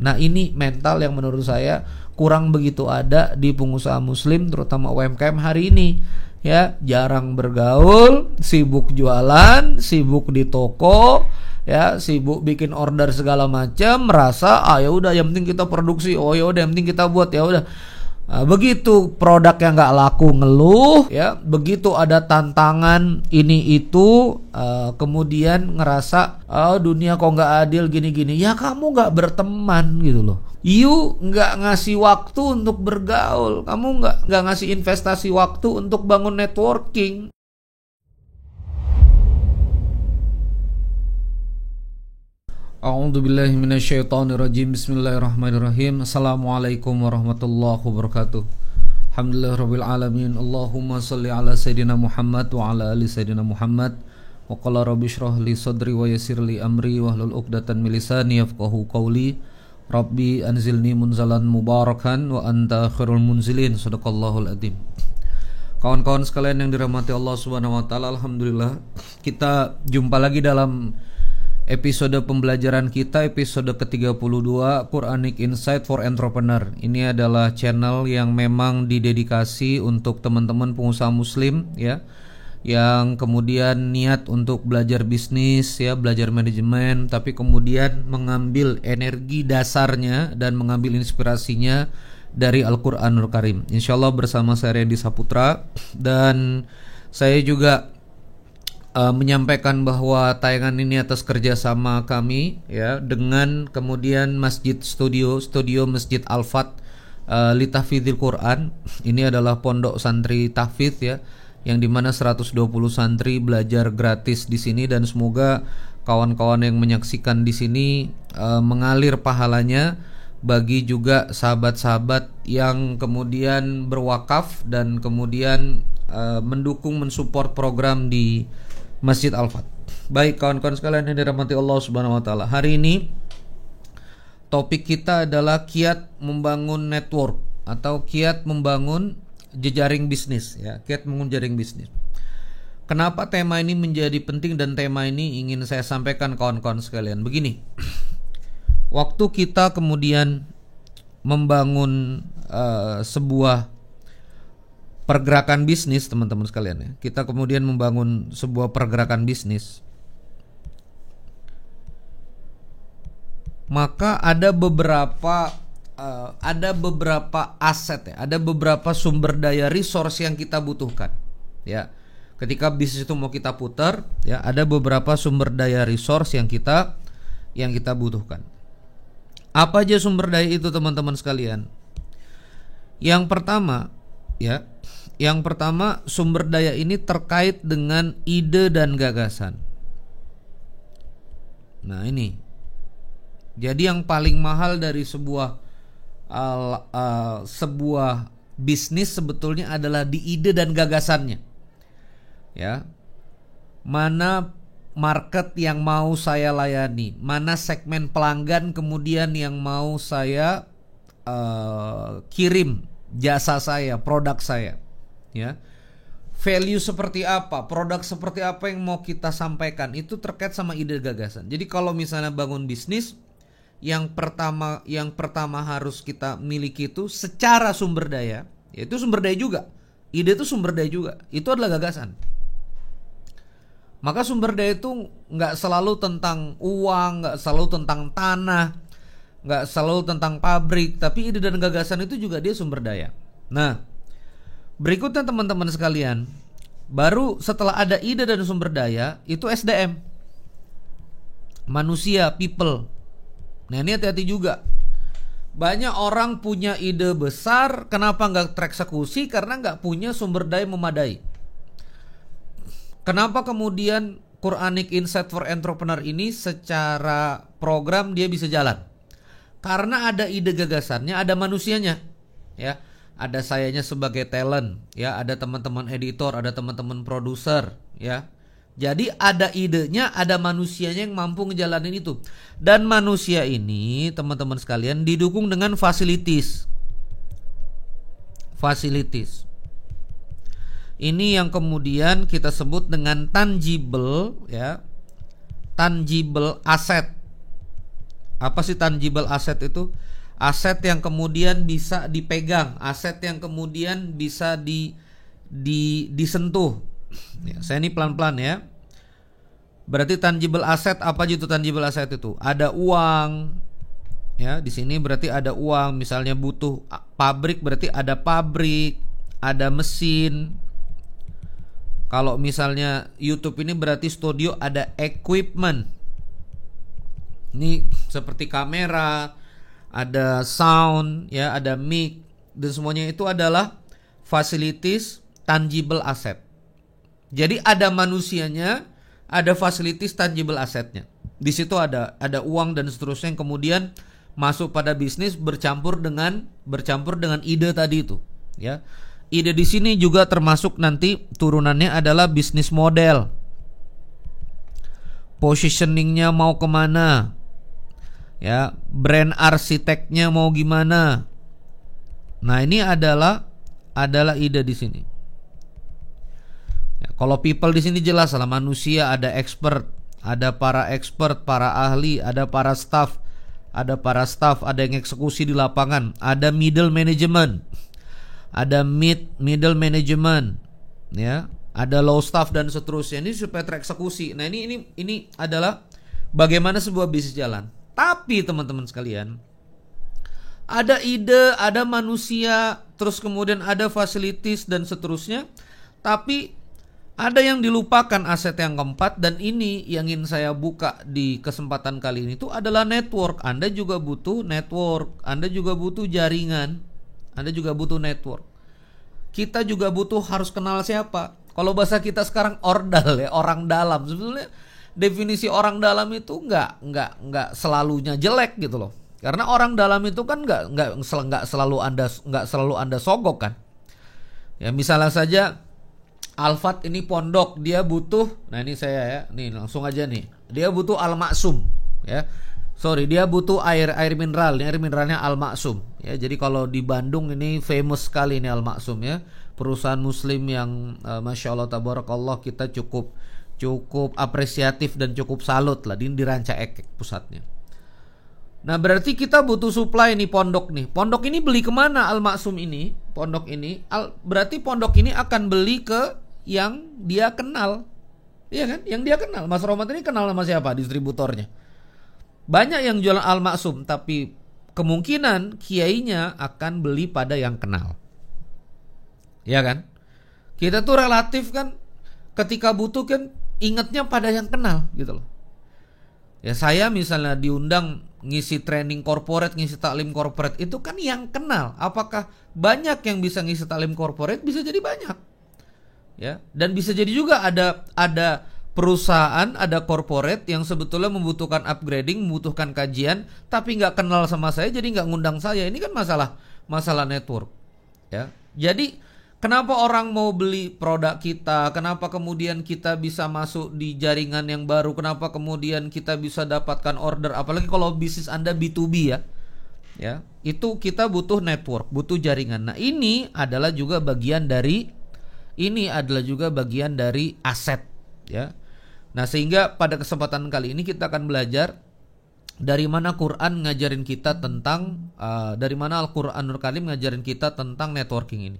Nah, ini mental yang menurut saya kurang begitu ada di pengusaha muslim, terutama UMKM hari ini. Ya, jarang bergaul, sibuk jualan, sibuk di toko, ya, sibuk bikin order segala macam, merasa ya udah yang penting kita produksi, ya udah yang penting kita buat, ya udah. Begitu produk yang nggak laku ngeluh, ya, begitu ada tantangan ini itu, kemudian ngerasa dunia kok nggak adil gini-gini. Ya kamu nggak berteman gitu loh. You nggak ngasih waktu untuk bergaul, kamu nggak ngasih investasi waktu untuk bangun networking. A'udzubillahi minasyaitonirrajim. Bismillahirrahmanirrahim. Assalamualaikum warahmatullahi wabarakatuh. Alhamdulillahirabbil alamin. Allahumma shalli ala sayidina Muhammad wa ala ali sayidina Muhammad. Wa qala rabbi shrah li sadri wa yassir li amri wahlul 'uqdatam min lisani yafqahu qawli. Rabbi anzilni munzalan mubarakan wa anta khairul munzilin. Shadaqallahul adzim. Kawan-kawan sekalian yang dirahmati Allah Subhanahu wa taala, alhamdulillah kita jumpa lagi dalam episode pembelajaran kita, episode ke-32 Quranic Insight for Entrepreneur. Ini adalah channel yang memang didedikasi untuk teman-teman pengusaha muslim, ya, yang kemudian niat untuk belajar bisnis, ya, belajar manajemen, tapi kemudian mengambil energi dasarnya dan mengambil inspirasinya dari Al-Qur'anul Karim. Insyaallah bersama saya Randy Saputra, dan saya juga menyampaikan bahwa tayangan ini atas kerjasama kami, ya, dengan kemudian Masjid Studio Masjid Al-Fat li Tahfidzil Quran. Ini adalah pondok santri tahfidz, ya, yang dimana 120 santri belajar gratis di sini, dan semoga kawan-kawan yang menyaksikan di sini mengalir pahalanya bagi juga sahabat-sahabat yang kemudian berwakaf dan kemudian mendukung, mensupport program di Masjid Al-Fat. Baik kawan-kawan sekalian yang dirahmati Allah Subhanahu wa taala. Hari ini topik kita adalah kiat membangun network atau kiat membangun jejaring bisnis, ya, kiat membangun jejaring bisnis. Kenapa tema ini menjadi penting dan tema ini ingin saya sampaikan kawan-kawan sekalian? Begini. Waktu kita kemudian membangun sebuah pergerakan bisnis, teman-teman sekalian, ya, kita kemudian membangun sebuah pergerakan bisnis, maka ada beberapa aset, ya, ada beberapa sumber daya resource yang kita butuhkan, ya. Ketika bisnis itu mau kita putar, ya, ada beberapa sumber daya resource yang kita butuhkan. Apa aja sumber daya itu, teman-teman sekalian? Yang pertama, sumber daya ini terkait dengan ide dan gagasan. Nah, ini. Jadi yang paling mahal dari sebuah bisnis sebetulnya adalah di ide dan gagasannya. Ya. Mana market yang mau saya layani, mana segmen pelanggan kemudian yang mau saya kirim jasa saya, produk saya, ya. Value seperti apa, produk seperti apa yang mau kita sampaikan, itu terkait sama ide gagasan. Jadi kalau misalnya bangun bisnis, yang pertama harus kita miliki itu secara sumber daya, yaitu sumber daya juga. Ide itu sumber daya juga, itu adalah gagasan. Maka sumber daya itu nggak selalu tentang uang, nggak selalu tentang tanah, nggak selalu tentang pabrik, tapi ide dan gagasan itu juga dia sumber daya. Nah, berikutnya teman-teman sekalian, baru setelah ada ide dan sumber daya, itu SDM, manusia, people. Nah, ini hati-hati juga. Banyak orang punya ide besar, kenapa nggak tereksekusi? Karena nggak punya sumber daya memadai. Kenapa kemudian Quranic Insight for Entrepreneur ini secara program dia bisa jalan? Karena ada ide gagasannya, ada manusianya, ya. Ada sayanya sebagai talent, ya, ada teman-teman editor, ada teman-teman produser, ya. Jadi ada idenya, ada manusianya yang mampu ngejalanin itu. Dan manusia ini, teman-teman sekalian, didukung dengan facilities. Ini yang kemudian kita sebut dengan tangible, ya. Tangible asset. Apa sih tangible asset itu? Aset yang kemudian bisa dipegang, aset yang kemudian bisa disentuh. Ya, saya ini pelan-pelan ya. Berarti tangible asset, apa aja itu tangible asset itu? Ada uang. Ya, di sini berarti ada uang, misalnya butuh pabrik berarti ada pabrik, ada mesin. Kalau misalnya YouTube ini berarti studio, ada equipment. Ini seperti kamera, ada sound, ya, ada mic, dan semuanya itu adalah facilities tangible asset. Jadi ada manusianya, ada facilities tangible assetnya. Di situ ada uang dan seterusnya yang kemudian masuk pada bisnis bercampur dengan ide tadi itu, ya. Ide di sini juga termasuk nanti turunannya adalah bisnis model. Positioningnya mau kemana, ya, brand arsiteknya mau gimana. Nah, ini adalah ide di sini. Ya, kalau people di sini jelas lah, manusia, ada expert, ada para expert, para ahli, ada para staff, ada yang eksekusi di lapangan, ada middle management, ada middle management, ya, ada low staff dan seterusnya. Ini supaya tereksekusi. Nah, ini adalah bagaimana sebuah bisnis jalan. Tapi teman-teman sekalian, ada ide, ada manusia, terus kemudian ada facilities dan seterusnya. Tapi ada yang dilupakan, aset yang keempat, dan ini yang ingin saya buka di kesempatan kali ini itu adalah network. Anda juga butuh network, Anda juga butuh jaringan, Anda juga butuh network. Kita juga butuh harus kenal siapa. Kalau bahasa kita sekarang ordal, ya, orang dalam. Sebetulnya definisi orang dalam itu nggak selalunya jelek gitu loh. Karena orang dalam itu kan nggak selalu anda sogok kan. Ya, misalnya saja Alfat ini pondok, dia butuh, nah ini saya ya, nih langsung aja nih, dia butuh Al-Maksum, ya. Sorry, dia butuh air mineral, air mineralnya Al-Maksum, ya. Jadi kalau di Bandung ini famous sekali ini Al-Maksum, ya, perusahaan muslim yang masya Allah tabarakallah, kita cukup apresiatif dan cukup salut lah. Di Ranca Ekek pusatnya. Nah, berarti kita butuh supply nih pondok nih. Pondok ini beli kemana Al-Maksum ini? Pondok ini, berarti pondok ini akan beli ke yang dia kenal, iya kan? Yang dia kenal. Mas Romat ini kenal sama siapa? Distributornya. Banyak yang jualan Al-Maksum, tapi kemungkinan kiainya akan beli pada yang kenal. Ya kan? Kita tuh relatif kan, ketika butuh kan ingatnya pada yang kenal gitu loh. Ya, saya misalnya diundang ngisi training corporate, ngisi taklim corporate, itu kan yang kenal. Apakah banyak yang bisa ngisi taklim corporate? Bisa jadi banyak. Ya, dan bisa jadi juga ada perusahaan, ada corporate yang sebetulnya membutuhkan upgrading, membutuhkan kajian, tapi nggak kenal sama saya, jadi nggak ngundang saya. Ini kan masalah network. Ya, jadi kenapa orang mau beli produk kita? Kenapa kemudian kita bisa masuk di jaringan yang baru? Kenapa kemudian kita bisa dapatkan order? Apalagi kalau bisnis Anda B2B, ya, itu kita butuh network, butuh jaringan. Nah, ini adalah juga bagian dari aset, ya. Nah, sehingga pada kesempatan kali ini kita akan belajar dari mana Quran ngajarin kita tentang dari mana Al-Qur'anul Karim ngajarin kita tentang networking ini.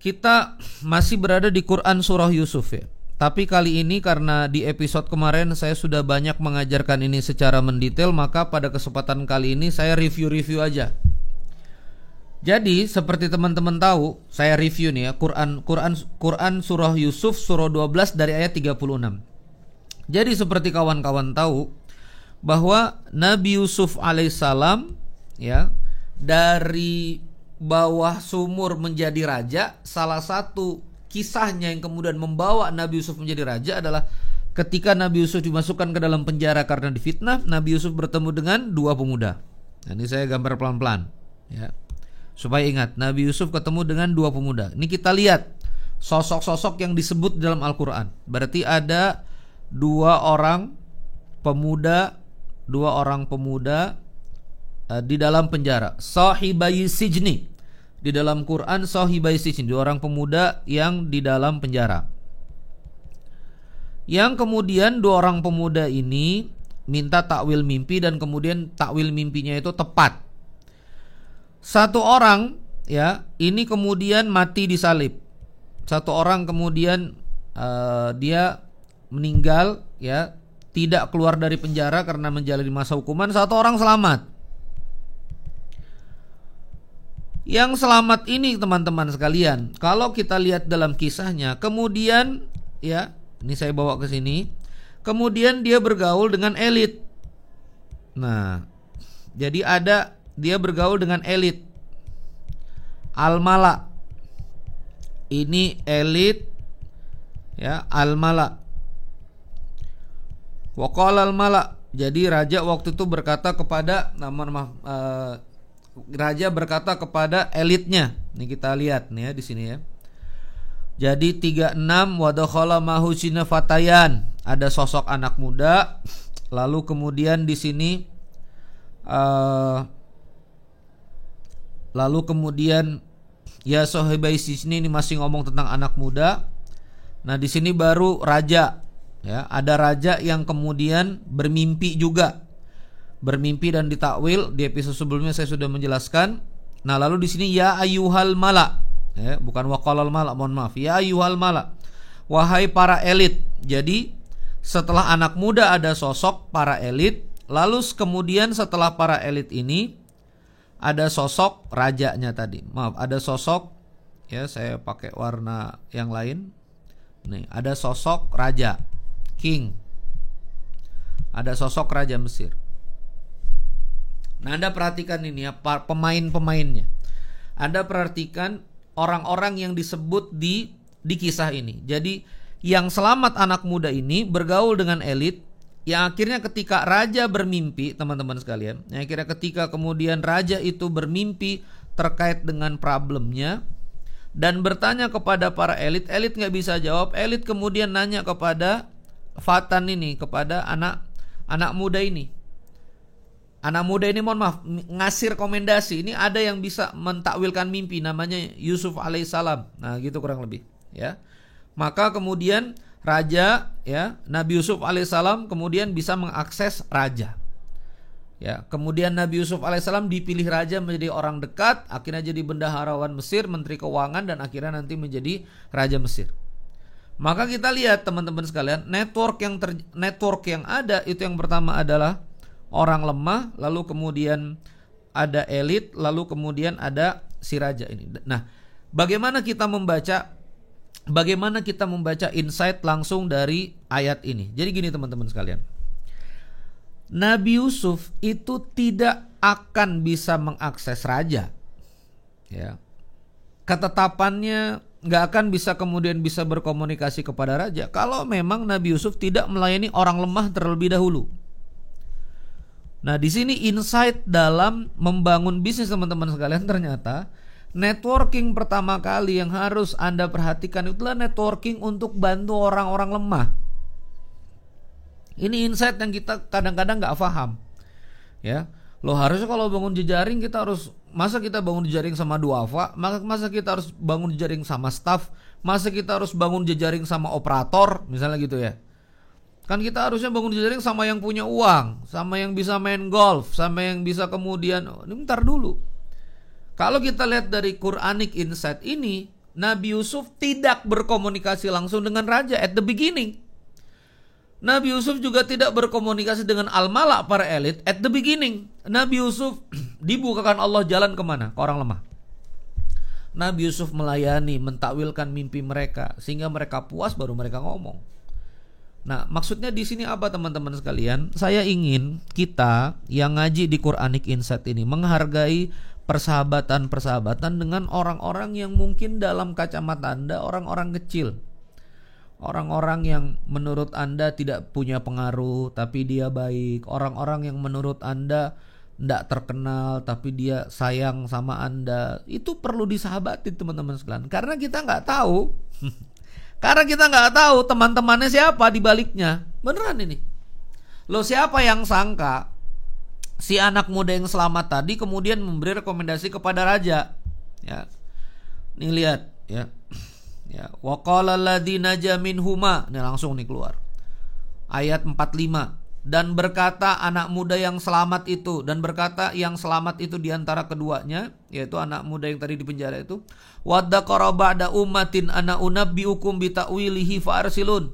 Kita masih berada di Quran surah Yusuf, ya. Tapi kali ini karena di episode kemarin saya sudah banyak mengajarkan ini secara mendetail, maka pada kesempatan kali ini saya review aja. Jadi seperti teman-teman tahu, saya review nih ya, Quran surah Yusuf surah 12 dari ayat 36. Jadi seperti kawan-kawan tahu bahwa Nabi Yusuf alaihissalam, ya, dari bawah sumur menjadi raja, salah satu kisahnya yang kemudian membawa Nabi Yusuf menjadi raja adalah ketika Nabi Yusuf dimasukkan ke dalam penjara karena difitnah. Nabi Yusuf bertemu dengan dua pemuda. Nah, ini saya gambar pelan-pelan, ya, supaya ingat, Nabi Yusuf ketemu dengan dua pemuda. Ini kita lihat sosok-sosok yang disebut dalam Al-Quran. Berarti ada dua orang pemuda di dalam penjara. Sahibai sijni. Di dalam Quran sahibai sijni, dua orang pemuda yang di dalam penjara. Yang kemudian dua orang pemuda ini minta takwil mimpi dan kemudian takwil mimpinya itu tepat. Satu orang ya, ini kemudian mati disalib. Satu orang kemudian dia meninggal ya, tidak keluar dari penjara karena menjalani masa hukuman. Satu orang selamat. Yang selamat ini teman-teman sekalian, kalau kita lihat dalam kisahnya, kemudian ya, ini saya bawa ke sini. Kemudian dia bergaul dengan elit. Nah, jadi dia bergaul dengan elit. Al-Mala. Ini elit ya, Al-Mala. Waqala Al-Mala. Jadi raja waktu itu berkata kepada raja berkata kepada elitnya. Ini kita lihat nih ya di sini ya. Jadi 36 wa dakhala mahu fatayan. Ada sosok anak muda. Lalu kemudian di sini ya sahibai sini ini masih ngomong tentang anak muda. Nah, di sini baru raja. Ya, ada raja yang kemudian bermimpi juga. Bermimpi dan ditakwil. Di episode sebelumnya saya sudah menjelaskan. Nah, lalu di sini ya ayyuhal mala. Ya, bukan waqalal mala, mohon maaf. Ya ayyuhal mala. Wahai para elit. Jadi, setelah anak muda ada sosok para elit, lalu kemudian setelah para elit ini ada sosok rajanya tadi. Maaf, ada sosok ya, saya pakai warna yang lain. Nih, ada sosok raja, king. Ada sosok raja Mesir. Nah, Anda perhatikan ini ya, pemain-pemainnya. Anda perhatikan orang-orang yang disebut di kisah ini. Jadi yang selamat anak muda ini bergaul dengan elit, yang akhirnya ketika raja bermimpi, teman-teman sekalian, yang akhirnya ketika kemudian raja itu bermimpi terkait dengan problemnya dan bertanya kepada para elit nggak bisa jawab. Elit kemudian nanya kepada Fatan ini, kepada anak muda ini. Anak muda ini mohon maaf ngasih rekomendasi. Ini ada yang bisa mentakwilkan mimpi, namanya Yusuf alaihissalam. Nah, gitu kurang lebih ya. Maka kemudian raja ya, Nabi Yusuf alaihissalam kemudian bisa mengakses raja. Ya, kemudian Nabi Yusuf alaihissalam dipilih raja menjadi orang dekat, akhirnya jadi bendaharawan Mesir, menteri keuangan, dan akhirnya nanti menjadi raja Mesir. Maka kita lihat teman-teman sekalian, network yang ada itu yang pertama adalah orang lemah, lalu kemudian ada elit, lalu kemudian ada si raja ini. Nah, bagaimana kita membaca insight langsung dari ayat ini? Jadi gini teman-teman sekalian, Nabi Yusuf itu tidak akan bisa mengakses raja. Ya, ketetapannya nggak akan bisa kemudian bisa berkomunikasi kepada raja kalau memang Nabi Yusuf tidak melayani orang lemah terlebih dahulu. Nah, di sini insight dalam membangun bisnis teman-teman sekalian, ternyata networking pertama kali yang harus Anda perhatikan itulah networking untuk bantu orang-orang lemah. Ini insight yang kita kadang-kadang nggak paham. Ya, lo harusnya kalau bangun jejaring masa kita bangun jejaring sama duafa, masa kita harus bangun jejaring sama staff, masa kita harus bangun jejaring sama operator, misalnya gitu ya. Kan kita harusnya bangun jejaring sama yang punya uang, sama yang bisa main golf, sama yang bisa kemudian, bentar dulu. Kalau kita lihat dari Quranic insight ini, Nabi Yusuf tidak berkomunikasi langsung dengan raja at the beginning. Nabi Yusuf juga tidak berkomunikasi dengan al-mala, para elit, at the beginning. Nabi Yusuf dibukakan Allah jalan kemana? Ke orang lemah. Nabi Yusuf melayani, mentakwilkan mimpi mereka, sehingga mereka puas baru mereka ngomong. Nah, maksudnya di sini apa teman-teman sekalian? Saya ingin kita yang ngaji di Quranic Insight ini menghargai persahabatan dengan orang-orang yang mungkin dalam kacamata Anda orang-orang kecil. Orang-orang yang menurut Anda tidak punya pengaruh tapi dia baik. Orang-orang yang menurut Anda tidak terkenal tapi dia sayang sama Anda. Itu perlu disahabati teman-teman sekalian. Karena kita nggak tahu teman-temannya siapa di baliknya. Beneran ini. Loh, siapa yang sangka si anak muda yang selamat tadi kemudian memberi rekomendasi kepada raja. Ya. Nih lihat ya. Ya, wa qala alladziina naja minhuma. Nih langsung nih keluar. Ayat 45. dan berkata anak muda yang selamat itu, dan berkata yang selamat itu diantara keduanya, yaitu anak muda yang tadi di penjara itu, waddaqara ba'da ummatin ana unabbiukum bita'wilihi fa'arsilun.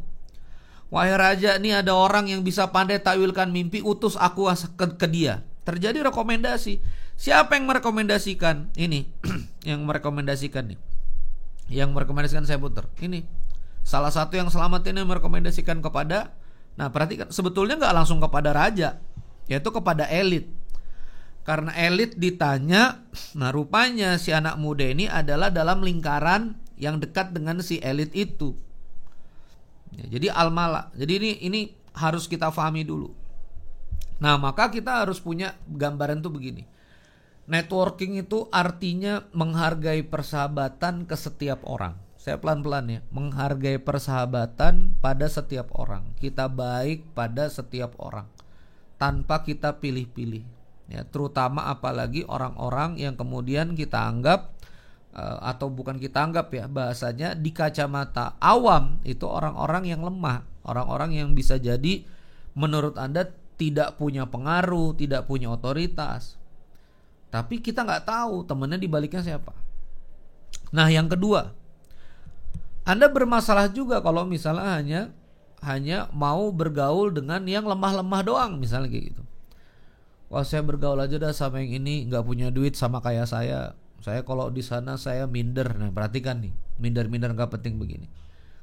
Wahai raja, ini ada orang yang bisa pandai takwilkan mimpi, utus aku ke dia. Terjadi rekomendasi. Siapa yang merekomendasikan ini? Yang merekomendasikan nih, yang merekomendasikan saya putar ini, salah satu yang selamat ini merekomendasikan kepada, nah perhatikan, sebetulnya nggak langsung kepada raja, yaitu kepada elit. Karena elit ditanya, nah rupanya si anak muda ini adalah dalam lingkaran yang dekat dengan si elit itu. Ya, jadi al-mala. Jadi ini harus kita pahami dulu. Nah maka kita harus punya gambaran tuh begini. Networking itu artinya menghargai persahabatan ke setiap orang. Saya pelan-pelan ya, menghargai persahabatan pada setiap orang. Kita baik pada setiap orang tanpa kita pilih-pilih. Ya, terutama apalagi orang-orang yang kemudian kita anggap atau bukan kita anggap ya, bahasanya di kacamata awam itu orang-orang yang lemah, orang-orang yang bisa jadi menurut Anda tidak punya pengaruh, tidak punya otoritas. Tapi kita nggak tahu temennya di baliknya siapa. Nah yang kedua, Anda bermasalah juga kalau misalnya hanya mau bergaul dengan yang lemah-lemah doang, misalnya kayak gitu. Wah saya bergaul aja dah sama yang ini, nggak punya duit sama kayak saya. Saya kalau di sana saya minder. Nah perhatikan nih, minder-minder nggak penting begini.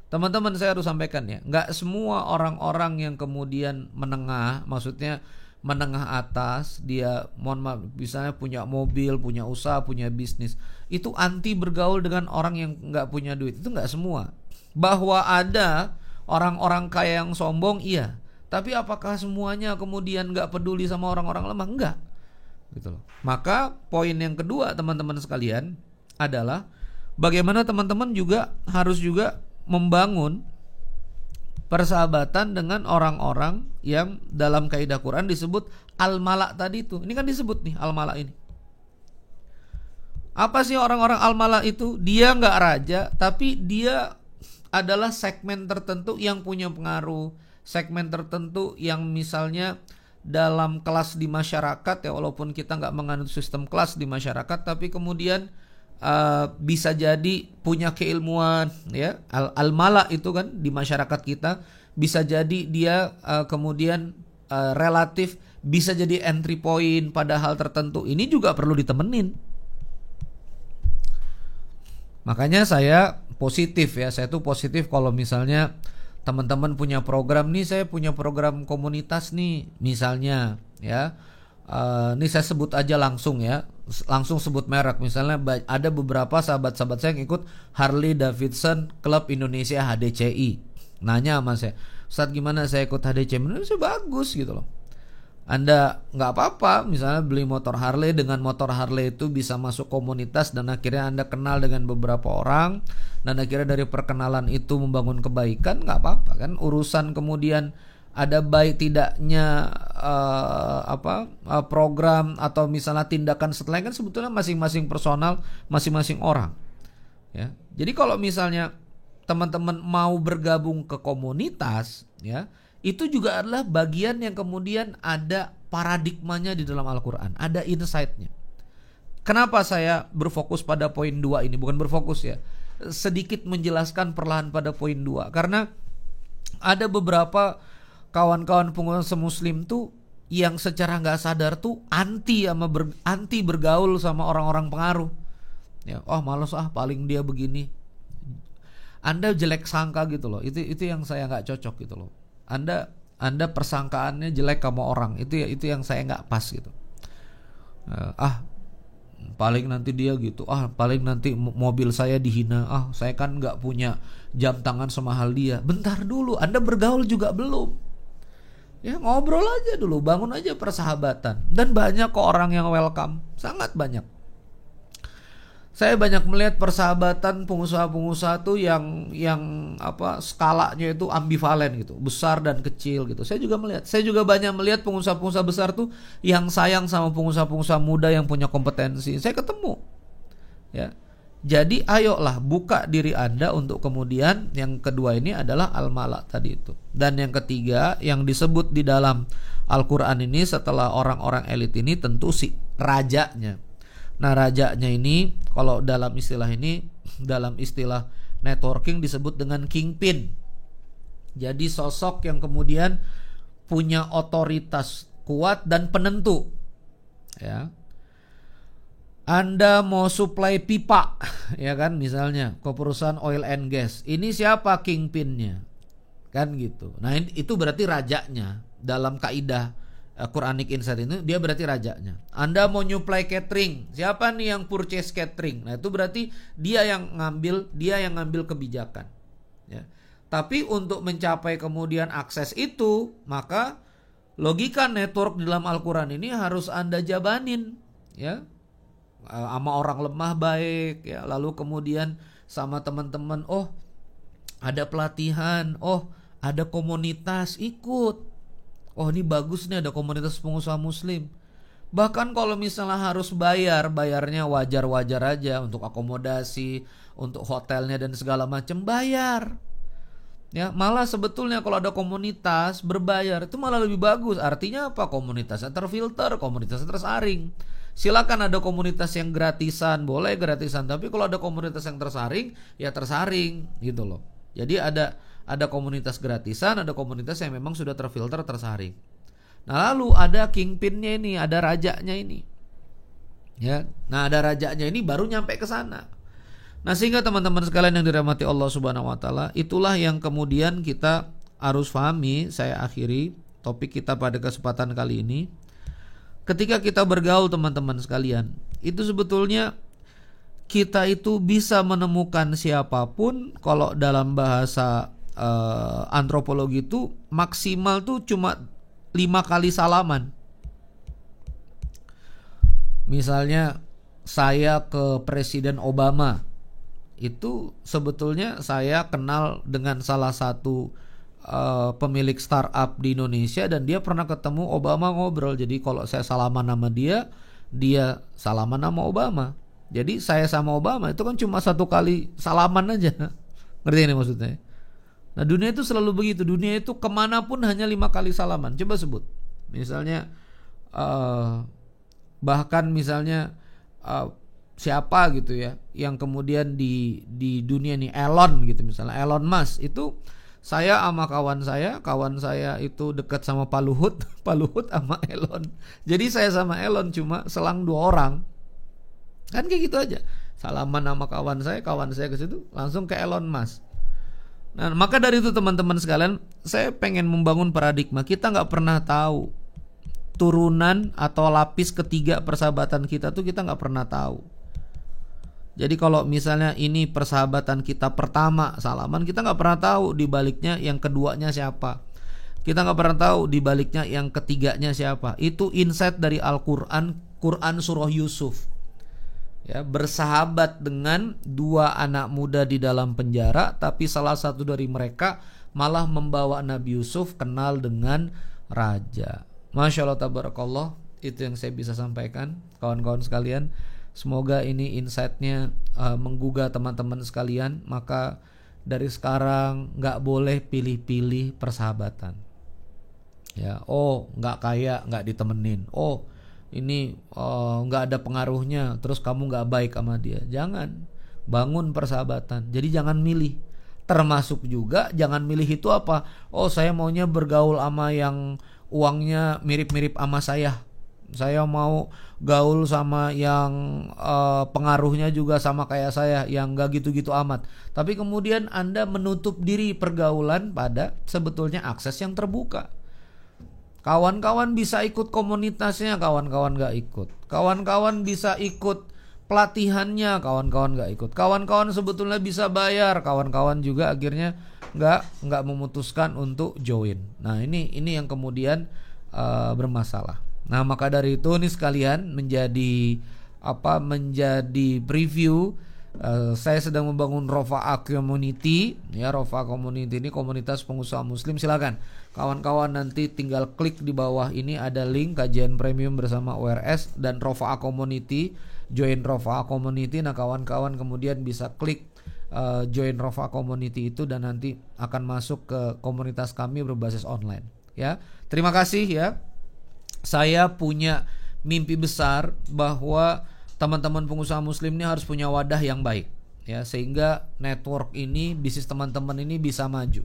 Teman-teman saya harus sampaikan ya, nggak semua orang-orang yang kemudian menengah, maksudnya menengah atas, dia mohon maaf misalnya punya mobil, punya usaha, punya bisnis, itu anti bergaul dengan orang yang nggak punya duit. Itu nggak semua. Bahwa ada orang-orang kaya yang sombong, iya. Tapi apakah semuanya kemudian nggak peduli sama orang-orang lemah? Enggak. Gitu loh. Maka poin yang kedua teman-teman sekalian adalah bagaimana teman-teman juga harus juga membangun persahabatan dengan orang-orang yang dalam kaidah Quran disebut al-mala tadi itu. Ini kan disebut nih al-mala ini. Apa sih orang-orang al-mala itu? Dia nggak raja, tapi dia adalah segmen tertentu yang punya pengaruh, segmen tertentu yang misalnya dalam kelas di masyarakat ya, walaupun kita nggak menganut sistem kelas di masyarakat, tapi kemudian bisa jadi punya keilmuan ya. Al-mala itu kan di masyarakat kita bisa jadi dia kemudian relatif bisa jadi entry point pada hal tertentu. Ini juga perlu ditemenin. Makanya saya positif ya, saya tuh positif kalau misalnya teman-teman punya program nih, saya punya program komunitas nih misalnya ya. Ini saya sebut aja langsung ya, langsung sebut merek. Misalnya ada beberapa sahabat-sahabat saya yang ikut Harley Davidson Club Indonesia HDCI. Nanya sama saya, Ustaz gimana saya ikut HDCI? Menurut saya bagus gitu loh. Anda nggak apa-apa misalnya beli motor Harley, dengan motor Harley itu bisa masuk komunitas dan akhirnya Anda kenal dengan beberapa orang, dan akhirnya dari perkenalan itu membangun kebaikan, nggak apa-apa kan. Urusan kemudian ada baik tidaknya program atau misalnya tindakan setelahnya kan sebetulnya masing-masing personal, masing-masing orang ya. Jadi kalau misalnya teman-teman mau bergabung ke komunitas ya, itu juga adalah bagian yang kemudian ada paradigmanya di dalam Al-Quran, ada insight-nya. Kenapa saya berfokus pada poin 2 ini? Bukan berfokus ya, sedikit menjelaskan perlahan pada poin 2. Karena ada beberapa kawan-kawan pengusaha muslim tuh yang secara nggak sadar tuh anti bergaul sama orang-orang pengaruh. Ya, malas paling dia begini. Anda jelek sangka gitu loh. Itu yang saya nggak cocok gitu loh. Anda persangkaannya jelek sama orang. Itu yang saya nggak pas gitu. Paling nanti dia gitu. Paling nanti mobil saya dihina. Saya kan nggak punya jam tangan semahal dia. Bentar dulu, Anda bergaul juga belum. Ya ngobrol aja dulu, bangun aja persahabatan. Dan banyak kok orang yang welcome, sangat banyak. Saya banyak melihat persahabatan pengusaha-pengusaha tuh yang skalanya itu ambivalen gitu, besar dan kecil gitu. Saya juga melihat. Saya juga banyak melihat pengusaha-pengusaha besar tuh yang sayang sama pengusaha-pengusaha muda yang punya kompetensi. Saya ketemu. Ya. Jadi ayolah buka diri Anda untuk kemudian yang kedua ini adalah al-mala tadi itu. Dan yang ketiga yang disebut di dalam Al-Quran ini setelah orang-orang elit ini tentu si rajanya. Nah rajanya ini kalau dalam istilah ini, dalam istilah networking disebut dengan kingpin. Jadi sosok yang kemudian punya otoritas kuat dan penentu. Ya. Anda mau supply pipa, ya kan, misalnya ke perusahaan oil and gas. Ini siapa kingpinnya? Kan gitu. Nah, itu berarti rajanya. Dalam kaidah Quranic Insight ini dia berarti rajanya. Anda mau nyuplai catering, siapa nih yang purchase catering? Nah, itu berarti dia yang ngambil kebijakan. Ya. Tapi untuk mencapai kemudian akses itu, maka logika network dalam Al-Quran ini harus Anda jabanin, ya. Sama orang lemah baik, ya. Lalu kemudian sama teman-teman, oh ada pelatihan, oh ada komunitas, ikut. Oh ini bagus nih ada komunitas pengusaha muslim. Bahkan kalau misalnya harus bayarnya wajar-wajar aja, untuk akomodasi, untuk hotelnya dan segala macam bayar. Ya, malah sebetulnya kalau ada komunitas berbayar itu malah lebih bagus. Artinya apa? Komunitasnya terfilter, komunitasnya tersaring. Silakan ada komunitas yang gratisan, boleh gratisan, tapi kalau ada komunitas yang tersaring, ya tersaring gitu loh. Jadi ada komunitas gratisan, ada komunitas yang memang sudah terfilter, tersaring. Nah, lalu ada kingpinnya ini, ada rajanya ini. Ya. Nah, ada rajanya ini baru nyampe ke sana. Nah, sehingga teman-teman sekalian yang dirahmati Allah Subhanahu wa taala, itulah yang kemudian kita harus pahami. Saya akhiri topik kita pada kesempatan kali ini. Ketika kita bergaul teman-teman sekalian, itu sebetulnya kita itu bisa menemukan siapapun. Kalau dalam bahasa antropologi itu maksimal tuh cuma 5 kali salaman. Misalnya saya ke Presiden Obama, itu sebetulnya saya kenal dengan salah satu pemilik startup di Indonesia dan dia pernah ketemu Obama ngobrol. Jadi kalau saya salaman sama dia, dia salaman sama Obama. Jadi saya sama Obama itu kan cuma 1 kali salaman aja. Ngerti ini maksudnya? Nah dunia itu selalu begitu. Dunia itu kemanapun hanya 5 kali salaman. Coba sebut. Misalnya bahkan misalnya siapa gitu ya yang kemudian di dunia nih, Elon gitu misalnya, Elon Musk itu. Saya sama kawan saya itu dekat sama Pak Luhut, Pak Luhut sama Elon. Jadi saya sama Elon cuma selang 2 orang. Kan kayak gitu aja. Salaman sama kawan saya ke situ langsung ke Elon Musk. Nah, maka dari itu teman-teman sekalian, saya pengen membangun paradigma. Kita nggak pernah tahu turunan atau lapis ketiga persahabatan kita tuh kita nggak pernah tahu. Jadi kalau misalnya ini persahabatan kita pertama salaman, kita nggak pernah tahu di baliknya yang keduanya siapa. Kita nggak pernah tahu di baliknya yang ketiganya siapa. Itu insight dari Al-Quran, Quran surah Yusuf. Ya, bersahabat dengan 2 anak muda di dalam penjara, tapi salah satu dari mereka malah membawa Nabi Yusuf kenal dengan raja. Masya Allah tabarakallah. Itu yang saya bisa sampaikan kawan-kawan sekalian. Semoga ini insight-nya menggugah teman-teman sekalian. Maka dari sekarang gak boleh pilih-pilih persahabatan. Ya, oh gak kaya gak ditemenin. Oh ini gak ada pengaruhnya, terus kamu gak baik sama dia. Jangan. Bangun persahabatan. Jadi jangan milih. Termasuk juga jangan milih itu apa? Oh saya maunya bergaul sama yang uangnya mirip-mirip sama saya. Saya mau gaul sama yang pengaruhnya juga sama kayak saya, yang gak gitu-gitu amat. Tapi kemudian Anda menutup diri pergaulan pada sebetulnya akses yang terbuka. Kawan-kawan bisa ikut komunitasnya, kawan-kawan gak ikut. Kawan-kawan bisa ikut pelatihannya, kawan-kawan gak ikut. Kawan-kawan sebetulnya bisa bayar, kawan-kawan juga akhirnya gak memutuskan untuk join. Nah ini yang kemudian bermasalah. Nah maka dari itu nih sekalian menjadi preview Saya sedang membangun Rofa'a Community, ya. Rofa'a Community ini komunitas pengusaha muslim. Silakan kawan-kawan nanti tinggal klik di bawah ini ada link kajian premium bersama URS dan Rofa'a Community, join Rofa'a Community. Nah, kawan-kawan kemudian bisa klik join Rofa'a Community itu dan nanti akan masuk ke komunitas kami berbasis online, ya. Terima kasih, ya. Saya punya mimpi besar bahwa teman-teman pengusaha muslim ini harus punya wadah yang baik, ya, sehingga network ini, bisnis teman-teman ini bisa maju.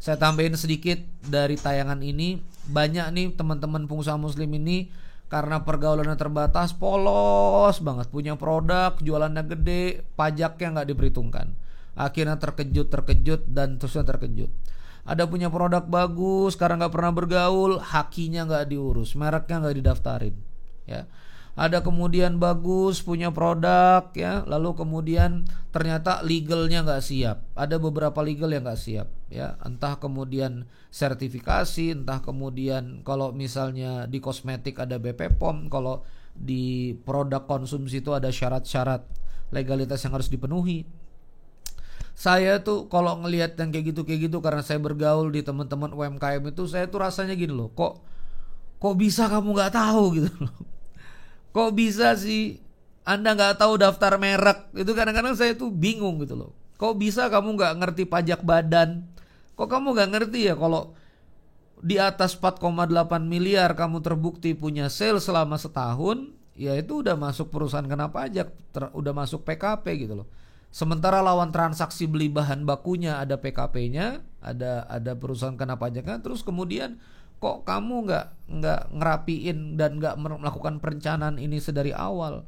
Saya tambahin sedikit dari tayangan ini, banyak nih teman-teman pengusaha muslim ini karena pergaulannya terbatas, polos banget, punya produk, jualannya gede, pajaknya nggak diperhitungkan. Akhirnya terkejut dan terusnya terkejut. Ada punya produk bagus, sekarang nggak pernah bergaul, hakinya nggak diurus, mereknya nggak didaftarin, ya. Ada kemudian bagus punya produk, ya, lalu kemudian ternyata legalnya nggak siap. Ada beberapa legal yang nggak siap, ya. Entah kemudian sertifikasi, entah kemudian kalau misalnya di kosmetik ada BP POM, kalau di produk konsumsi itu ada syarat-syarat legalitas yang harus dipenuhi. Saya tuh kalau ngelihat yang kayak gitu karena saya bergaul di teman-teman UMKM itu, saya tuh rasanya gini loh, kok bisa kamu nggak tahu gitu loh. Kok bisa sih Anda nggak tahu daftar merek? Itu kadang-kadang saya tuh bingung gitu loh. Kok bisa kamu nggak ngerti pajak badan? Kok kamu nggak ngerti ya kalau di atas 4,8 miliar kamu terbukti punya sales selama setahun, ya itu udah masuk perusahaan kena pajak, udah masuk PKP gitu loh. Sementara lawan transaksi beli bahan bakunya ada PKP-nya, ada perusahaan kena pajaknya, terus kemudian kok kamu nggak ngerapiin dan nggak melakukan perencanaan ini sedari awal?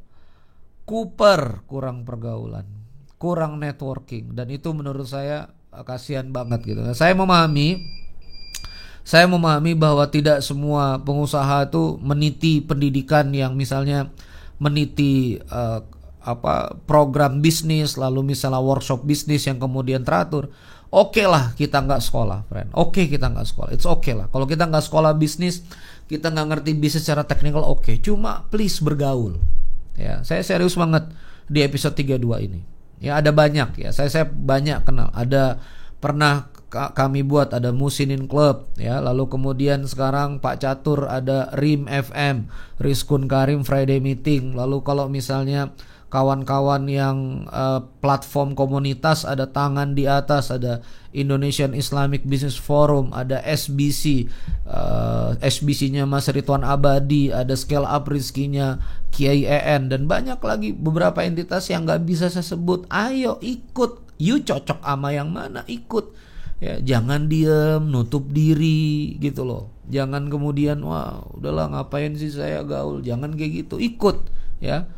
Kurang pergaulan, kurang networking, dan itu menurut saya kasihan banget gitu. Nah, saya memahami bahwa tidak semua pengusaha itu meniti pendidikan yang misalnya meniti program bisnis, lalu misalnya workshop bisnis yang kemudian teratur. Oke lah kita nggak sekolah, friend. Oke kita nggak sekolah, it's okay lah. Kalau kita nggak sekolah bisnis, kita nggak ngerti bisnis secara teknikal, oke. Cuma please bergaul. Ya, saya serius banget di episode 32 ini. Ya, ada banyak ya. Saya banyak kenal. Ada pernah kami buat ada Musinin Club, ya. Lalu kemudian sekarang Pak Catur ada Rim FM, Rizkun Karim Friday Meeting. Lalu kalau misalnya kawan-kawan yang platform komunitas, ada Tangan di Atas, ada Indonesian Islamic Business Forum, ada SBC, SBC-nya Mas Ridwan Abadi, ada Scale Up Rizkinya Kiai EN, dan banyak lagi beberapa entitas yang gak bisa saya sebut. Ayo ikut, you cocok sama yang mana, ikut. Ya, jangan diem, nutup diri gitu loh. Jangan kemudian wah udahlah ngapain sih saya gaul. Jangan kayak gitu, ikut ya.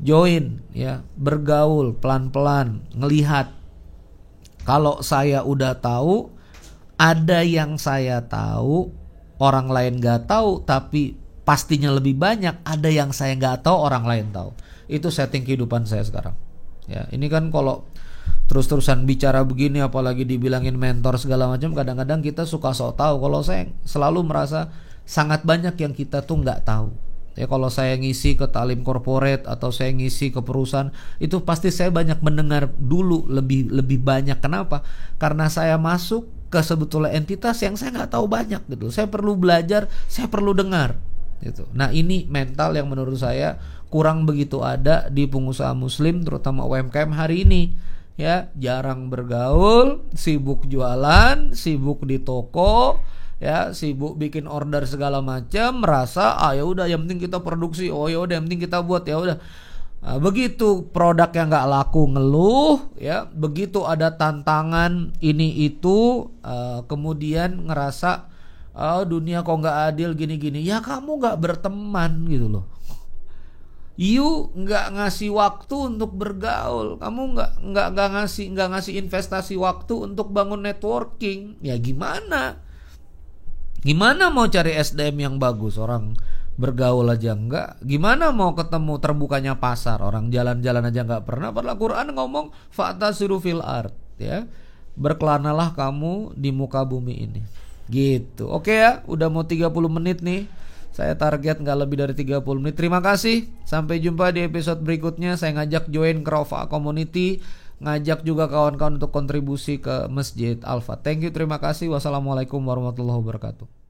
Join ya, bergaul pelan-pelan, ngelihat. Kalau saya udah tahu, ada yang saya tahu, orang lain gak tahu, tapi pastinya lebih banyak ada yang saya gak tahu, orang lain tahu. Itu setting kehidupan saya sekarang. Ya, ini kan kalau terus-terusan bicara begini, apalagi dibilangin mentor segala macam, kadang-kadang kita suka sok tahu. Kalau saya selalu merasa sangat banyak yang kita tuh nggak tahu. Ya, kalau saya ngisi ke talim corporate atau saya ngisi ke perusahaan, itu pasti saya banyak mendengar dulu lebih banyak. Kenapa? Karena saya masuk ke sebetulnya entitas yang saya nggak tahu banyak gitu. Saya perlu belajar, saya perlu dengar gitu. Nah, ini mental yang menurut saya kurang begitu ada di pengusaha muslim, terutama UMKM hari ini. Ya, jarang bergaul, sibuk jualan, sibuk di toko, ya, sibuk bikin order segala macam, merasa ya udah yang penting kita produksi, ya udah yang penting kita buat, ya udah. Nah, begitu produk yang nggak laku ngeluh, ya, begitu ada tantangan ini itu, kemudian ngerasa dunia kok nggak adil gini-gini. Ya kamu nggak berteman gitu loh. You nggak ngasih waktu untuk bergaul, kamu nggak ngasih investasi waktu untuk bangun networking. Ya gimana mau cari SDM yang bagus, orang bergaul aja enggak. Gimana mau ketemu terbukanya pasar, orang jalan-jalan aja nggak pernah. Padahal Quran ngomong fa'tasiru fil ard, ya, berkelanalah kamu di muka bumi ini gitu. Oke ya, udah mau 30 menit nih. Saya target nggak lebih dari 30 menit. Terima kasih. Sampai jumpa di episode berikutnya. Saya ngajak join ke Rofa Community, ngajak juga kawan-kawan untuk kontribusi ke Masjid Alfa. Thank you, terima kasih. Wassalamualaikum warahmatullahi wabarakatuh.